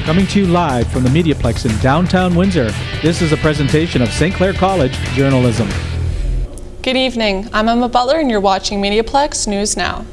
Coming to you live from the MediaPlex in downtown Windsor, this is a presentation of St. Clair College Journalism. Good evening, I'm Emma Butler and you're watching MediaPlex News Now.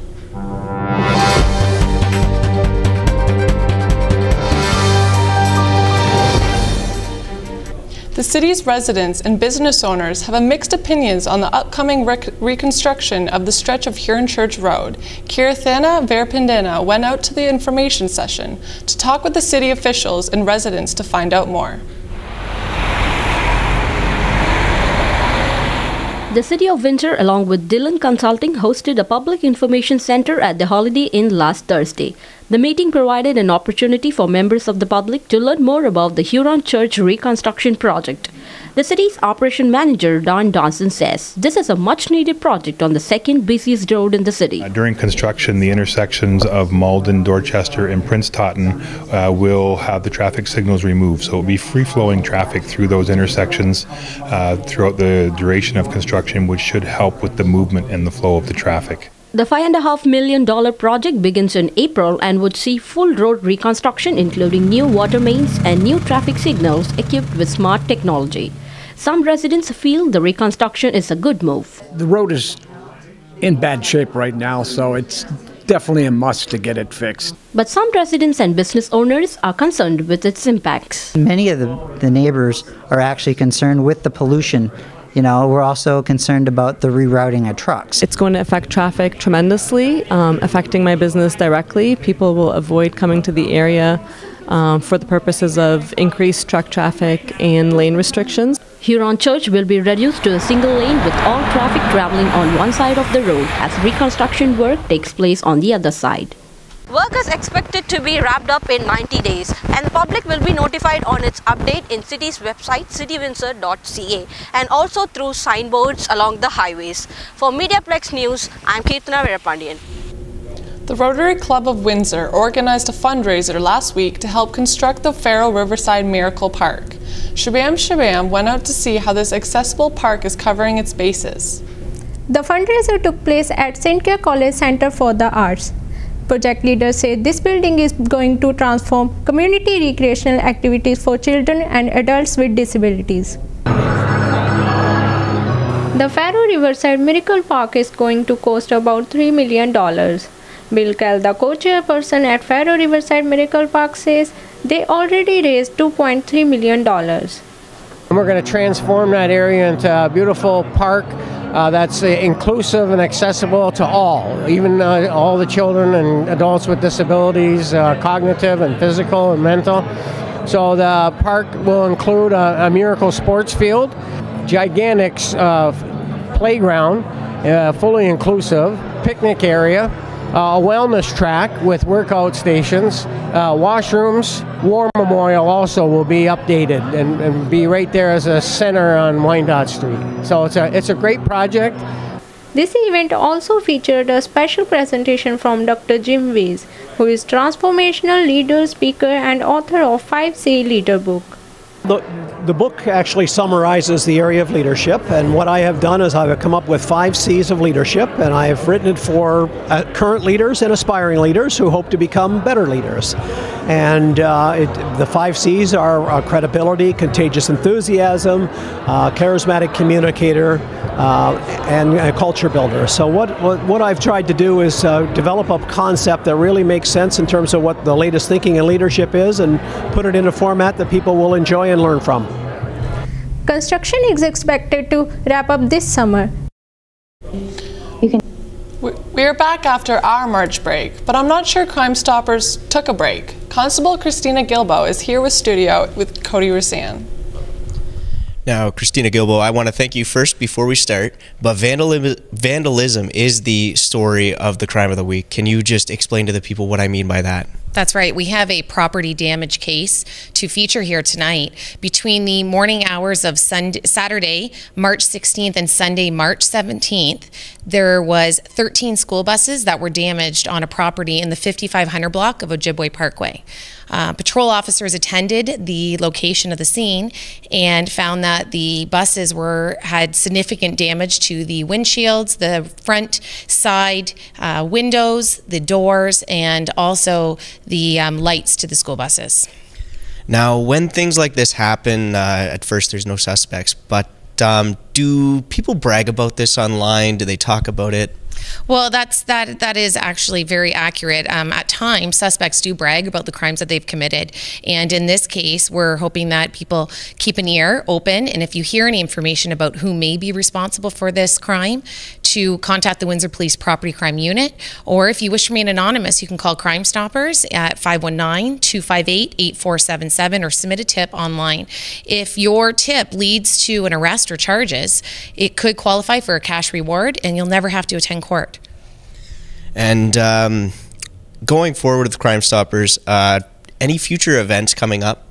The city's residents and business owners have mixed opinions on the upcoming reconstruction of the stretch of Huron Church Road. Kirathana Verpindina went out to the information session to talk with the city officials and residents to find out more. The City of Windsor, along with Dillon Consulting, hosted a public information center at the Holiday Inn last Thursday. The meeting provided an opportunity for members of the public to learn more about the Huron Church reconstruction project. The city's operation manager, Don Johnson, says this is a much-needed project on the second busiest road in the city. During construction, the intersections of Malden, Dorchester, and Prince Totten will have the traffic signals removed, so it will be free-flowing traffic through those intersections throughout the duration of construction, which should help with the movement and the flow of the traffic. The $5.5 million project begins in April and would see full road reconstruction, including new water mains and new traffic signals equipped with smart technology. Some residents feel the reconstruction is a good move. The road is in bad shape right now, so it's definitely a must to get it fixed. But some residents and business owners are concerned with its impacts. Many of the neighbors are actually concerned with the pollution. You know, we're also concerned about the rerouting of trucks. It's going to affect traffic tremendously, affecting my business directly. People will avoid coming to the area for the purposes of increased truck traffic and lane restrictions. Huron Church will be reduced to a single lane with all traffic traveling on one side of the road as reconstruction work takes place on the other side. Work is expected to be wrapped up in 90 days and the public will be notified on its update in city's website citywindsor.ca and also through signboards along the highways. For MediaPlex News, I'm Kirathana Verpindina. The Rotary Club of Windsor organized a fundraiser last week to help construct the Faro Riverside Miracle Park. Shabam went out to see how this accessible park is covering its bases. The fundraiser took place at St. Clair College Center for the Arts. Project leaders say this building is going to transform community recreational activities for children and adults with disabilities. The Faro Riverside Miracle Park is going to cost about $3 million. Bill Kell, the co-chairperson at Faro Riverside Miracle Park, says they already raised $2.3 million. We're going to transform that area into a beautiful park that's inclusive and accessible to all, even all the children and adults with disabilities, cognitive and physical and mental. So the park will include a miracle sports field, gigantic playground, fully inclusive, picnic area, a wellness track with workout stations, washrooms. War Memorial also will be updated and be right there as a center on Wyandotte Street. So it's a great project. This event also featured a special presentation from Dr. Jim Weiss, who is transformational leader, speaker, and author of 5C Leader book. The book actually summarizes the area of leadership, and what I have done is I've come up with 5 C's of leadership, and I have written it for current leaders and aspiring leaders who hope to become better leaders. And the 5 C's are credibility, contagious enthusiasm, charismatic communicator, and a culture builder. So what I've tried to do is develop a concept that really makes sense in terms of what the latest thinking in leadership is and put it in a format that people will enjoy and learn from. Construction is expected to wrap up this summer. We are back after our March break, but I'm not sure Crime Stoppers took a break. Constable Christina Gilbo is here with studio with Cody Rosanne. Now, Christina Gilbo, I want to thank you first before we start, but vandalism is the story of the crime of the week. Can you just explain to the people what I mean by that? That's right. We have a property damage case to feature here tonight. Between the morning hours of Saturday, March 16th and Sunday, March 17th, there was 13 school buses that were damaged on a property in the 5500 block of Ojibwe Parkway. Patrol officers attended the location of the scene and found that the buses had significant damage to the windshields, the front side windows, the doors, and also the lights to the school buses. Now, when things like this happen, at first there's no suspects, but do people brag about this online? Do they talk about it? Well, that is actually very accurate. At times, suspects do brag about the crimes that they've committed. And in this case, we're hoping that people keep an ear open. And if you hear any information about who may be responsible for this crime, to contact the Windsor Police Property Crime Unit. Or if you wish to remain anonymous, you can call Crime Stoppers at 519-258-8477 or submit a tip online. If your tip leads to an arrest or charges, it could qualify for a cash reward, and you'll never have to attend court. And going forward with Crime Stoppers, any future events coming up?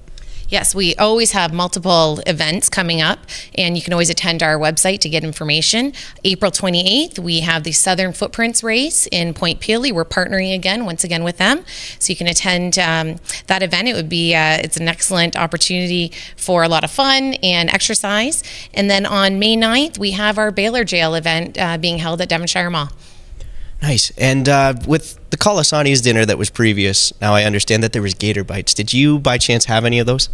Yes, we always have multiple events coming up, and you can always attend our website to get information. April 28th, we have the Southern Footprints Race in Point Pelee. We're partnering once again with them, so you can attend that event. It would be it's an excellent opportunity for a lot of fun and exercise. And then on May 9th, we have our Baylor Jail event being held at Devonshire Mall. Nice. And with the Colasani's dinner that was previous, now I understand that there was gator bites. Did you, by chance, have any of those?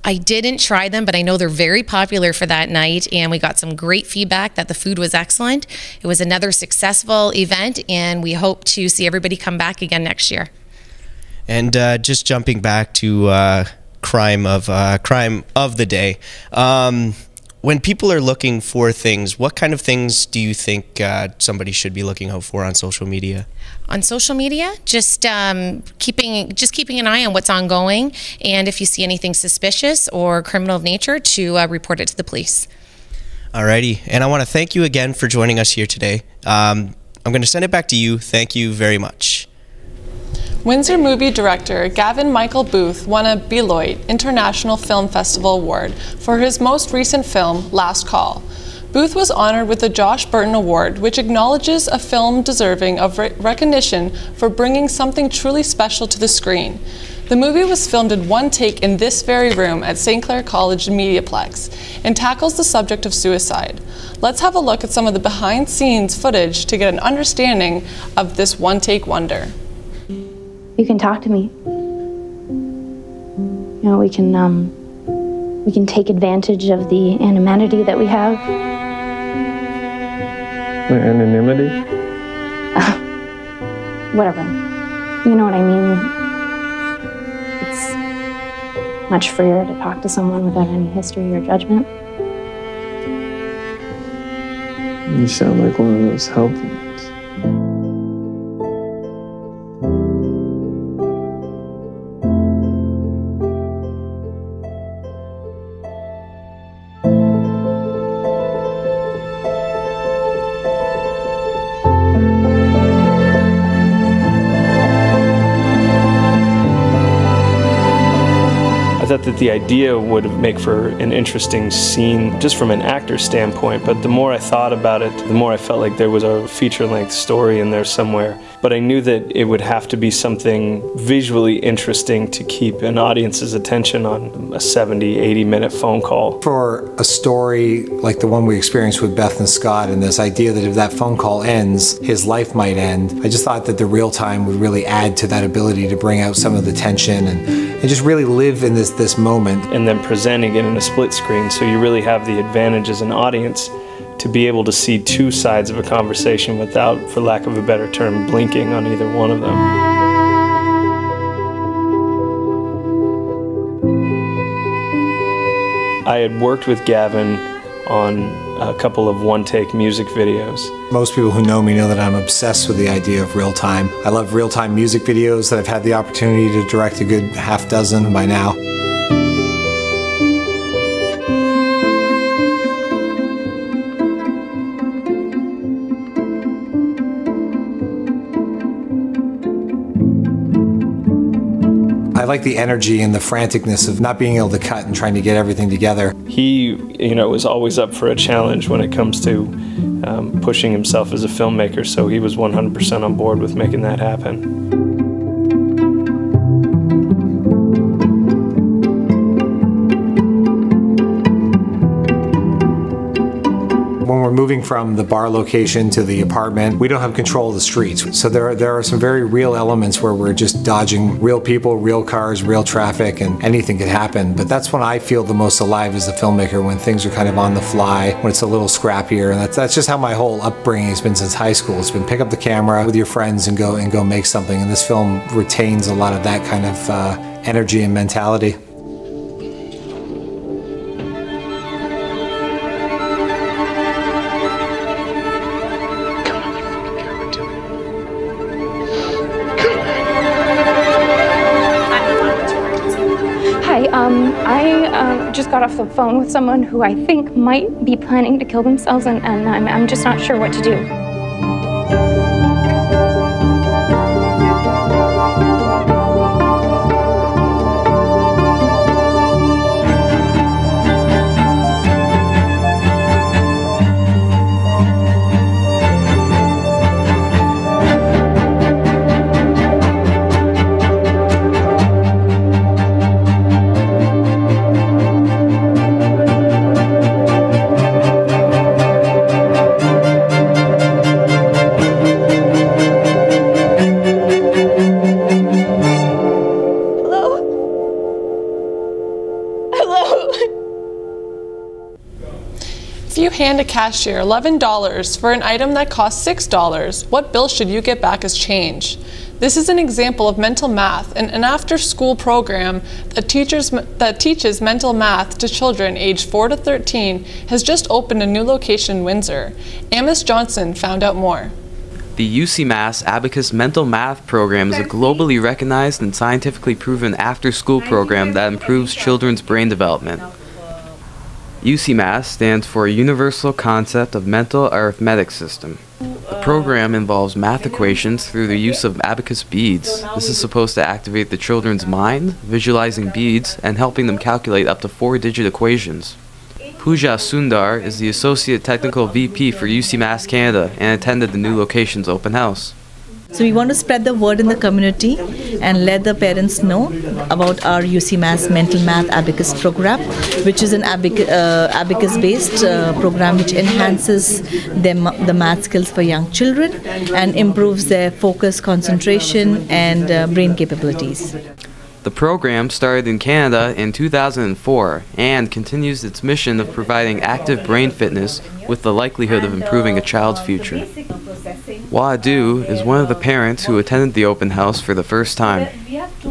I didn't try them, but I know they're very popular for that night, and we got some great feedback that the food was excellent. It was another successful event, and we hope to see everybody come back again next year. And just jumping back to crime of the day. When people are looking for things, what kind of things do you think somebody should be looking out for on social media? On social media, just keeping an eye on what's ongoing, and if you see anything suspicious or criminal of nature, to report it to the police. Alrighty, and I want to thank you again for joining us here today. I'm going to send it back to you. Thank you very much. Windsor movie director Gavin Michael Booth won a Beloit International Film Festival Award for his most recent film, Last Call. Booth was honored with the Josh Burton Award, which acknowledges a film deserving of recognition for bringing something truly special to the screen. The movie was filmed in one take in this very room at St. Clair College MediaPlex and tackles the subject of suicide. Let's have a look at some of the behind-scenes footage to get an understanding of this one-take wonder. You can talk to me. You know, we can take advantage of the anonymity that we have. The anonymity? Whatever. You know what I mean? It's much freer to talk to someone without any history or judgment. You sound like one of those helpless. I thought that the idea would make for an interesting scene just from an actor's standpoint, but the more I thought about it, the more I felt like there was a feature-length story in there somewhere. But I knew that it would have to be something visually interesting to keep an audience's attention on a 70, 80-minute phone call. For a story like the one we experienced with Beth and Scott, and this idea that if that phone call ends, his life might end, I just thought that the real time would really add to that ability to bring out some of the tension and just really live in this moment. And then presenting it in a split screen, so you really have the advantage as an audience to be able to see two sides of a conversation without, for lack of a better term, blinking on either one of them. I had worked with Gavin on a couple of one-take music videos. Most people who know me know that I'm obsessed with the idea of real time. I love real-time music videos that I've had the opportunity to direct a good half dozen by now. I like the energy and the franticness of not being able to cut and trying to get everything together. He, is always up for a challenge when it comes to pushing himself as a filmmaker, so he was 100% on board with making that happen. When we're moving from the bar location to the apartment. We don't have control of the streets. So there are some very real elements where we're just dodging real people, real cars, real traffic, and anything could happen. But that's when I feel the most alive as a filmmaker, when things are kind of on the fly, when it's a little scrappier. And that's just how my whole upbringing has been since high school. It's been pick up the camera with your friends and go make something. And this film retains a lot of that kind of energy and mentality. I just got off the phone with someone who I think might be planning to kill themselves, and I'm just not sure what to do. If you hand a cashier $11 for an item that costs $6, what bill should you get back as change? This is an example of mental math, and an after-school program that teaches mental math to children aged 4 to 13 has just opened a new location in Windsor. Amos Johnson found out more. The UCMass Abacus Mental Math Program is a globally recognized and scientifically proven after-school program that improves children's brain development. UCMass stands for Universal Concept of Mental Arithmetic System. The program involves math equations through the use of abacus beads. This is supposed to activate the children's mind, visualizing beads, and helping them calculate up to 4-digit equations. Pooja Sundar is the Associate Technical VP for UCMass Canada and attended the new location's open house. So we want to spread the word in the community and let the parents know about our UCMass Mental Math Abacus program, which is an abacus-based program which enhances the math skills for young children and improves their focus, concentration, and brain capabilities. The program started in Canada in 2004 and continues its mission of providing active brain fitness with the likelihood of improving a child's future. Wadu is one of the parents who attended the open house for the first time.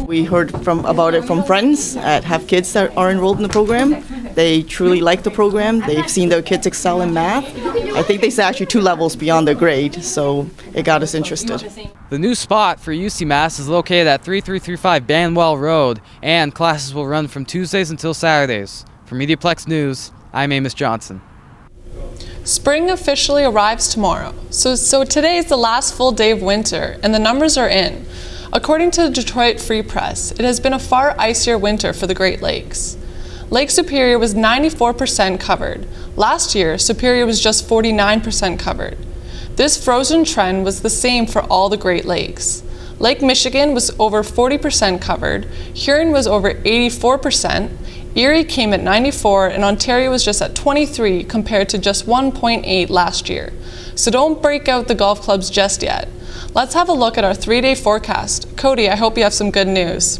We heard about it from friends that have kids that are enrolled in the program. They truly like the program. They've seen their kids excel in math. I think they say actually 2 levels beyond their grade, so it got us interested. The new spot for UCMass is located at 3335 Banwell Road, and classes will run from Tuesdays until Saturdays. For MediaPlex News, I'm Amos Johnson. Spring officially arrives tomorrow, so today is the last full day of winter, and the numbers are in. According to the Detroit Free Press, it has been a far icier winter for the Great Lakes. Lake Superior was 94% covered. Last year, Superior was just 49% covered. This frozen trend was the same for all the Great Lakes. Lake Michigan was over 40% covered, Huron was over 84%, Erie came at 94%, and Ontario was just at 23% compared to just 1.8% last year. So don't break out the golf clubs just yet. Let's have a look at our 3-day forecast. Cody, I hope you have some good news.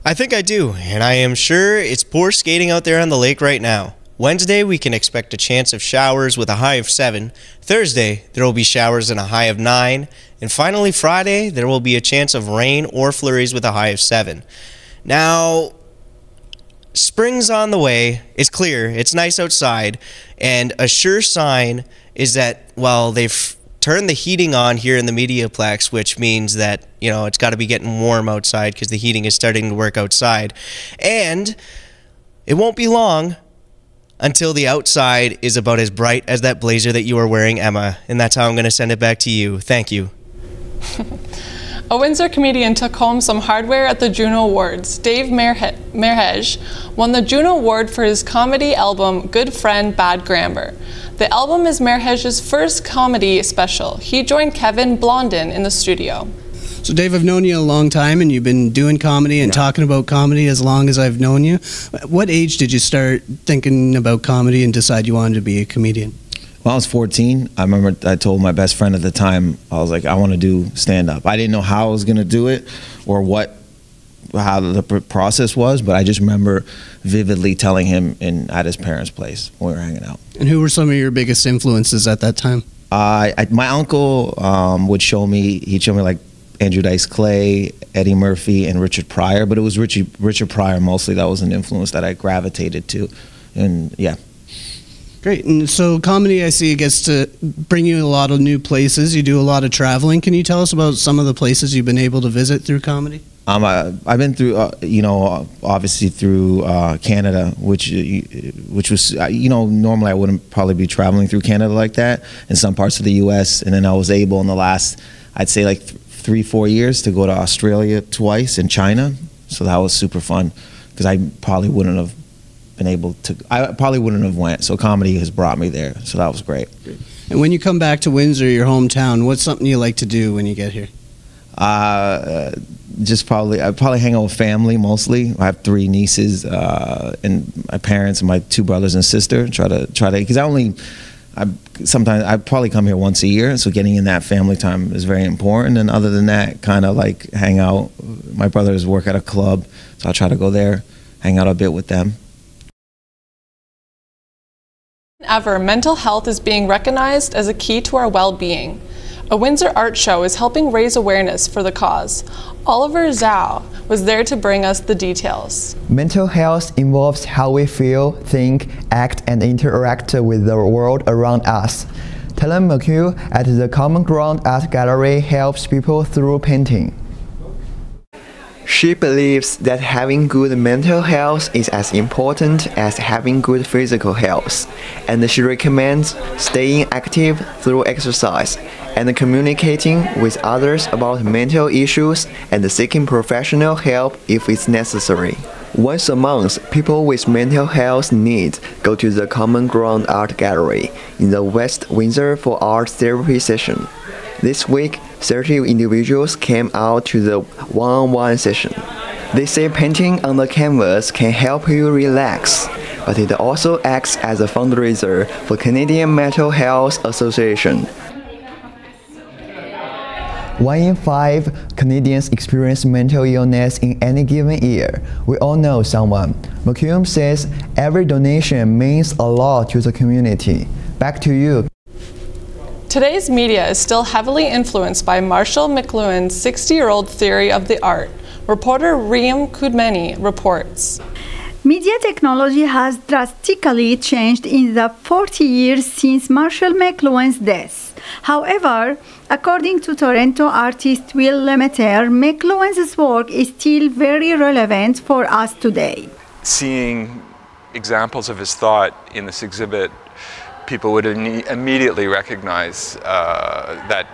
I think I do, and I am sure it's poor skating out there on the lake right now. Wednesday, we can expect a chance of showers with a high of 7. Thursday, there will be showers and a high of 9. And finally, Friday, there will be a chance of rain or flurries with a high of 7. Now, spring's on the way. It's clear. It's nice outside. And a sure sign is that, well, they've turned the heating on here in the MediaPlex, which means that, you know, it's got to be getting warm outside because the heating is starting to work outside. And it won't be long until the outside is about as bright as that blazer that you are wearing, Emma. And that's how I'm going to send it back to you. Thank you. A Windsor comedian took home some hardware at the Juno Awards. Dave Merhej won the Juno Award for his comedy album, Good Friend, Bad Grammar. The album is Merhej's first comedy special. He joined Kevin Blondin in the studio. So Dave, I've known you a long time, and you've been doing comedy and talking about comedy as long as I've known you. What age did you start thinking about comedy and decide you wanted to be a comedian? When I was 14, I remember I told my best friend at the time, I was like, I want to do stand-up. I didn't know how I was going to do it or how the process was, but I just remember vividly telling him at his parents' place when we were hanging out. And who were some of your biggest influences at that time? My uncle would show me, he'd show me like Andrew Dice Clay, Eddie Murphy, and Richard Pryor, but it was Richard Pryor mostly that was an influence that I gravitated to, and yeah. Great. And so comedy, I see, gets to bring you a lot of new places. You do a lot of traveling. Can you tell us about some of the places you've been able to visit through comedy? I've been through, obviously through Canada, which was, normally I wouldn't probably be traveling through Canada like that, in some parts of the U.S. And then I was able in the last, I'd say like 3-4 years to go to Australia twice and China. So that was super fun because I probably wouldn't have went. So comedy has brought me there. So that was great. And when you come back to Windsor, your hometown, what's something you like to do when you get here? I'd probably hang out with family mostly. I have 3 nieces and my parents and my 2 brothers and sister. Try to because sometimes I probably come here once a year, so getting in that family time is very important. And other than that, kind of like hang out. My brothers work at a club, so I try to go there, hang out a bit with them. Ever, mental health is being recognized as a key to our well-being. A Windsor art show is helping raise awareness for the cause. Oliver Zhao was there to bring us the details. Mental health involves how we feel, think, act, and interact with the world around us. Talent McLuhan at the Common Ground Art Gallery helps people through painting. She believes that having good mental health is as important as having good physical health, and she recommends staying active through exercise and communicating with others about mental issues and seeking professional help if it's necessary. Once a month, people with mental health needs go to the Common Ground Art Gallery in the West Windsor for art therapy session. This week, 30 individuals came out to the one-on-one session. They say painting on the canvas can help you relax, but it also acts as a fundraiser for Canadian Mental Health Association. 1 in 5 Canadians experience mental illness in any given year. We all know someone. McLuhan says every donation means a lot to the community. Back to you. Today's media is still heavily influenced by Marshall McLuhan's 60-year-old theory of the art. Reporter Riem Kudmeni reports. Media technology has drastically changed in the 40 years since Marshall McLuhan's death. However, according to Toronto artist Will Lemaitre, McLuhan's work is still very relevant for us today. Seeing examples of his thought in this exhibit, people would immediately recognize that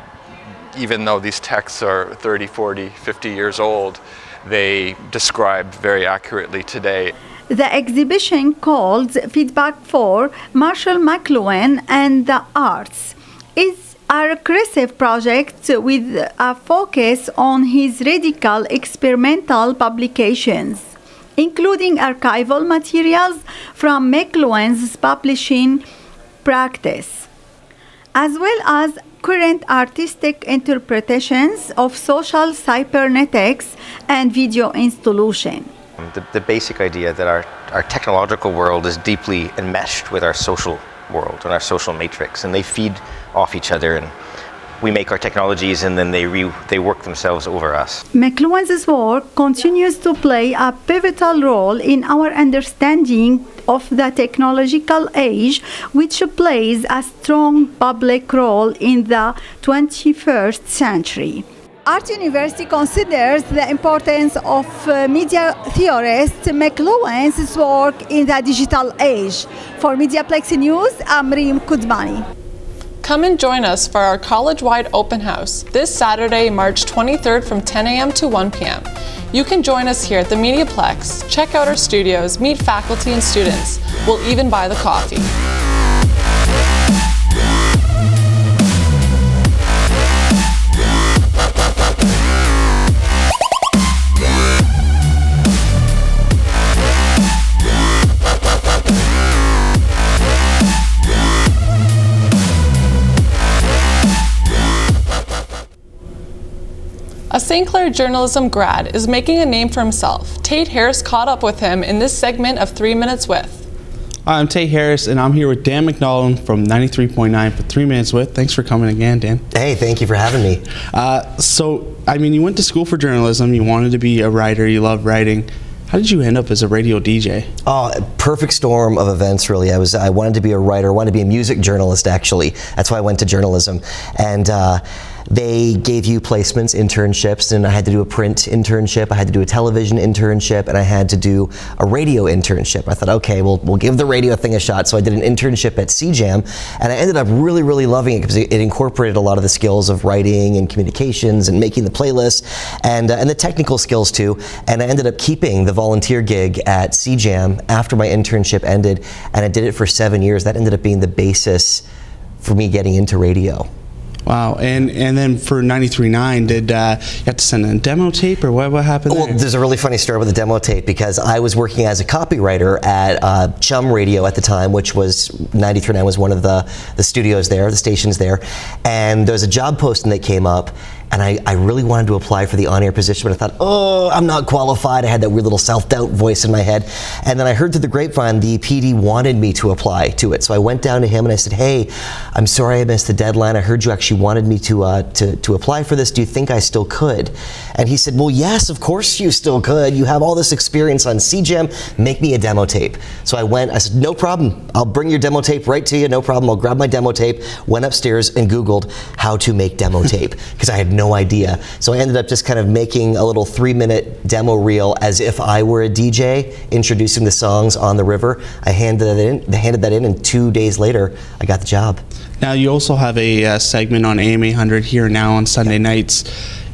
even though these texts are 30, 40, 50 years old, they describe very accurately today. The exhibition called Feedback for Marshall McLuhan and the Arts is a recursive project with a focus on his radical experimental publications, including archival materials from McLuhan's publishing practice, as well as current artistic interpretations of social cybernetics and video installation. The basic idea that our technological world is deeply enmeshed with our social world and our social matrix, and they feed off each other, and we make our technologies and then they work themselves over us. McLuhan's work continues to play a pivotal role in our understanding of the technological age, which plays a strong public role in the 21st century. Art University considers the importance of media theorist McLuhan's work in the digital age. For MediaPlex News, I'm Riem Kudmani. Come and join us for our college-wide open house this Saturday, March 23rd from 10 a.m. to 1 p.m. You can join us here at the MediaPlex, check out our studios, meet faculty and students. We'll even buy the coffee. A St. Clair journalism grad is making a name for himself. Tate Harris caught up with him in this segment of 3 Minutes With. I'm Tate Harris, and I'm here with Dan McMullen from 93.9 for 3 Minutes With. Thanks for coming again, Dan. Hey, thank you for having me. So, I mean, you went to school for journalism, you wanted to be a writer, you love writing. How did you end up as a radio DJ? Oh, perfect storm of events, really. I wanted to be a writer, wanted to be a music journalist, actually. That's why I went to journalism. And they gave you placements, internships, and I had to do a print internship, I had to do a television internship, and I had to do a radio internship. I thought, okay, we'll give the radio thing a shot. So I did an internship at CJAM, and I ended up really, really loving it because it incorporated a lot of the skills of writing and communications and making the playlists and the technical skills too. And I ended up keeping the volunteer gig at CJAM after my internship ended, and I did it for 7 years. That ended up being the basis for me getting into radio. Wow, and then for 93.9, did you have to send in a demo tape, or what happened there? Well, there's a really funny story with the demo tape, because I was working as a copywriter at Chum Radio at the time, which was 93.9 was one of the studios there, the stations there, and there was a job posting that came up, and I really wanted to apply for the on-air position, but I thought, oh, I'm not qualified. I had that weird little self-doubt voice in my head. And then I heard through the grapevine the PD wanted me to apply to it. So I went down to him and I said, hey, I'm sorry I missed the deadline. I heard you actually wanted me to apply for this. Do you think I still could? And he said, well, yes, of course you still could. You have all this experience on CJAM. Make me a demo tape. So I went, I said, no problem. I'll bring your demo tape right to you. No problem. I'll grab my demo tape. Went upstairs and Googled how to make demo tape, because I had no idea. So I ended up just kind of making a little 3-minute demo reel as if I were a DJ introducing the songs on the river. I handed that in, and 2 days later, I got the job. Now, you also have a segment on AM 800 Here Now on Sunday nights.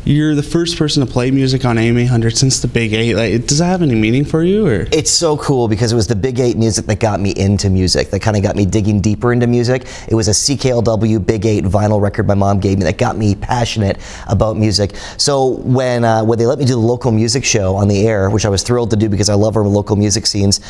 You're the first person to play music on AM 800 since the Big 8. Like, does that have any meaning for you? Or? It's so cool because it was the Big 8 music that got me into music, that kind of got me digging deeper into music. It was a CKLW Big 8 vinyl record my mom gave me that got me passionate about music. So when they let me do the local music show on the air, which I was thrilled to do because I love our local music scenes,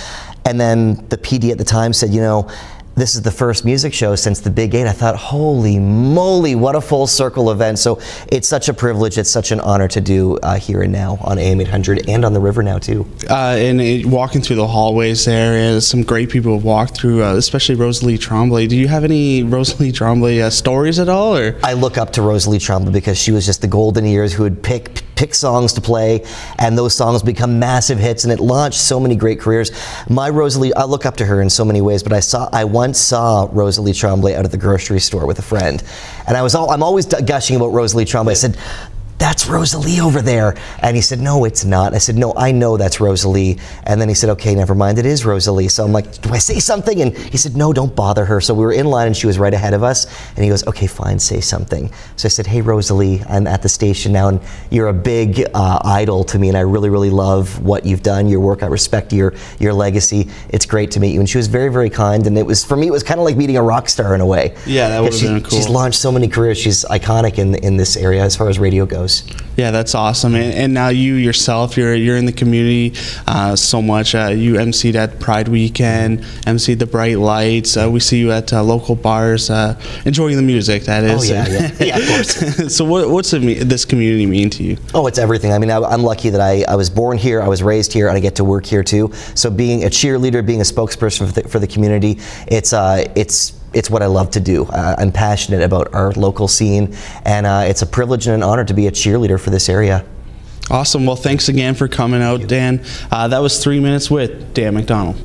and then the PD at the time said, you know, this is the first music show since the Big 8. I thought, holy moly, what a full circle event. So it's such a privilege, it's such an honor to do Here and Now on AM 800 and on the river now too. Walking through the hallways there, some great people have walked through, especially Rosalie Tremblay. Do you have any Rosalie Tremblay stories at all? Or? I look up to Rosalie Tremblay because she was just the golden years who would pick songs to play, and those songs become massive hits, and it launched so many great careers. My Rosalie, I look up to her in so many ways, but I once saw Rosalie Tremblay out at the grocery store with a friend, and I'm always gushing about Rosalie Tremblay. I said, that's Rosalie over there. And he said, no, it's not. I said, no, I know that's Rosalie. And then he said, okay, never mind, it is Rosalie. So I'm like, do I say something? And he said, no, don't bother her. So we were in line and she was right ahead of us. And he goes, okay, fine, say something. So I said, hey, Rosalie, I'm at the station now, and you're a big idol to me, and I really, really love what you've done, your work. I respect your legacy. It's great to meet you. And she was very, very kind. And for me, it was kind of like meeting a rock star in a way. Yeah, that would have been cool. She's launched so many careers. She's iconic in this area as far as radio goes. Yeah, that's awesome. And now you yourself, you're in the community so much. You emceed at Pride Weekend, emceed the Bright Lights. We see you at local bars, enjoying the music, that is. Oh, yeah, of course. So what's this community mean to you? Oh, it's everything. I mean, I'm lucky that I was born here, I was raised here, and I get to work here too. So being a cheerleader, being a spokesperson for the community, it's what I love to do. I'm passionate about our local scene, and it's a privilege and an honor to be a cheerleader for this area. Awesome. Well, thanks again for coming out, Dan. That was 3 Minutes with Dan McDonald.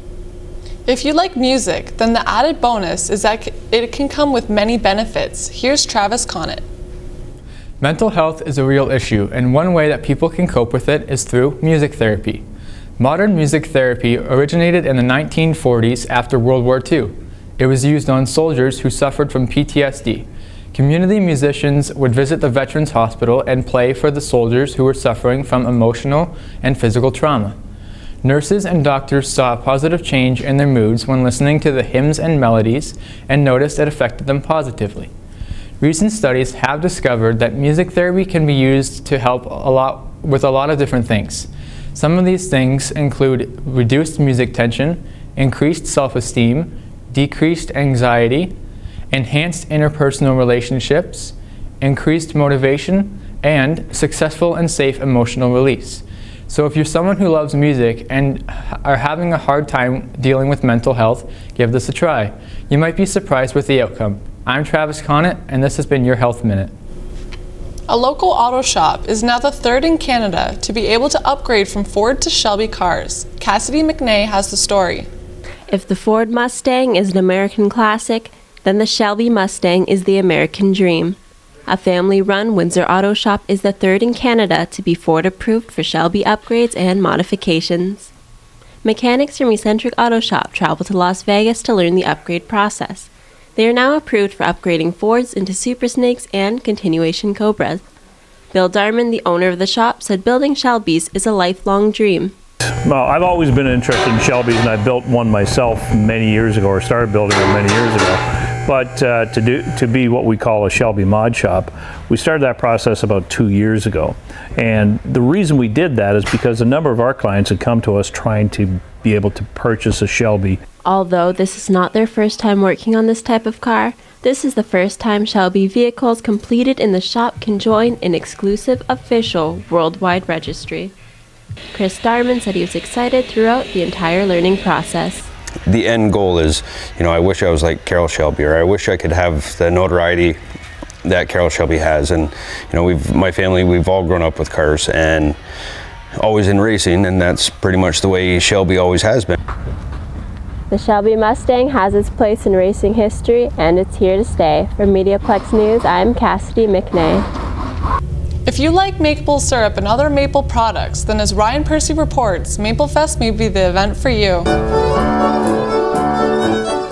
If you like music, then the added bonus is that it can come with many benefits. Here's Travis Connett. Mental health is a real issue, and one way that people can cope with it is through music therapy. Modern music therapy originated in the 1940s after World War II. It was used on soldiers who suffered from PTSD. Community musicians would visit the Veterans Hospital and play for the soldiers who were suffering from emotional and physical trauma. Nurses and doctors saw a positive change in their moods when listening to the hymns and melodies, and noticed it affected them positively. Recent studies have discovered that music therapy can be used to help with a lot of different things. Some of these things include reduced music tension, increased self-esteem, decreased anxiety, enhanced interpersonal relationships, increased motivation, and successful and safe emotional release. So if you're someone who loves music and are having a hard time dealing with mental health, give this a try. You might be surprised with the outcome. I'm Travis Conant, and this has been your Health Minute. A local auto shop is now the third in Canada to be able to upgrade from Ford to Shelby cars. Cassidy McNay has the story. If the Ford Mustang is an American classic, then the Shelby Mustang is the American dream. A family-run Windsor auto shop is the third in Canada to be Ford-approved for Shelby upgrades and modifications. Mechanics from Eccentric Auto Shop travel to Las Vegas to learn the upgrade process. They are now approved for upgrading Fords into Super Snakes and continuation Cobras. Bill Darman, the owner of the shop, said building Shelbys is a lifelong dream. Well, I've always been interested in Shelbys, and I built one myself many years ago, or started building one many years ago. But to be what we call a Shelby mod shop, we started that process about 2 years ago. And the reason we did that is because a number of our clients had come to us trying to be able to purchase a Shelby. Although this is not their first time working on this type of car, this is the first time Shelby vehicles completed in the shop can join an exclusive official worldwide registry. Chris Darman said he was excited throughout the entire learning process. The end goal is, I wish I was like Carroll Shelby, or I wish I could have the notoriety that Carroll Shelby has. And my family, we've all grown up with cars and always in racing, and that's pretty much the way Shelby always has been. The Shelby Mustang has its place in racing history, and it's here to stay. For MediaPlex News, I'm Cassidy McNay. If you like maple syrup and other maple products, then as Ryan Percy reports, Maple Fest may be the event for you.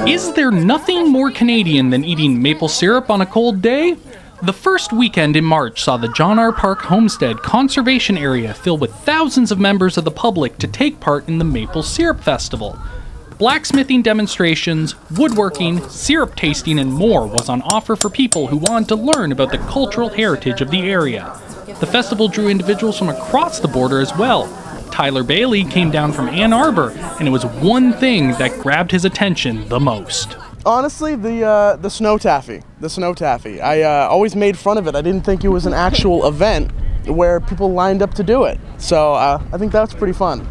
Is there nothing more Canadian than eating maple syrup on a cold day? The first weekend in March saw the John R. Park Homestead Conservation Area fill with thousands of members of the public to take part in the Maple Syrup Festival. Blacksmithing demonstrations, woodworking, syrup tasting, and more was on offer for people who wanted to learn about the cultural heritage of the area. The festival drew individuals from across the border as well. Tyler Bailey came down from Ann Arbor, and it was one thing that grabbed his attention the most. Honestly, the snow taffy. The snow taffy. I always made fun of it. I didn't think it was an actual event where people lined up to do it. So I think that's pretty fun.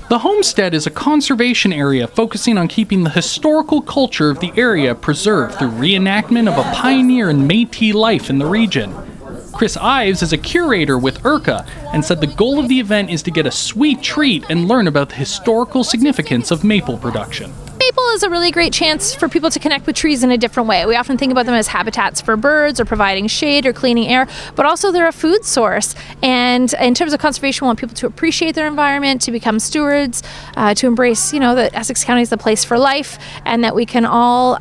The homestead is a conservation area focusing on keeping the historical culture of the area preserved through reenactment of a pioneer in Métis life in the region. Chris Ives is a curator with IRCA and said the goal of the event is to get a sweet treat and learn about the historical significance of maple production. Maple is a really great chance for people to connect with trees in a different way. We often think about them as habitats for birds or providing shade or cleaning air, but also they're a food source. And in terms of conservation, we want people to appreciate their environment, to become stewards, to embrace, that Essex County is the place for life, and that we can all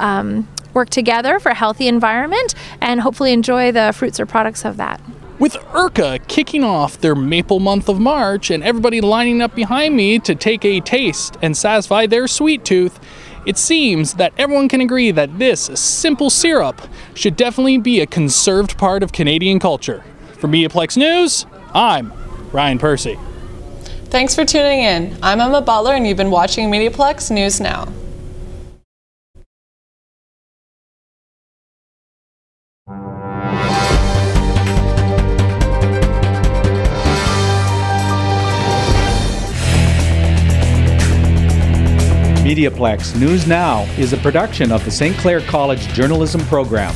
work together for a healthy environment and hopefully enjoy the fruits or products of that. With IRCA kicking off their Maple Month of March and everybody lining up behind me to take a taste and satisfy their sweet tooth, it seems that everyone can agree that this simple syrup should definitely be a conserved part of Canadian culture. For MediaPlex News, I'm Ryan Percy. Thanks for tuning in. I'm Emma Butler, and you've been watching MediaPlex News Now. MediaPlex News Now is a production of the St. Clair College Journalism Program.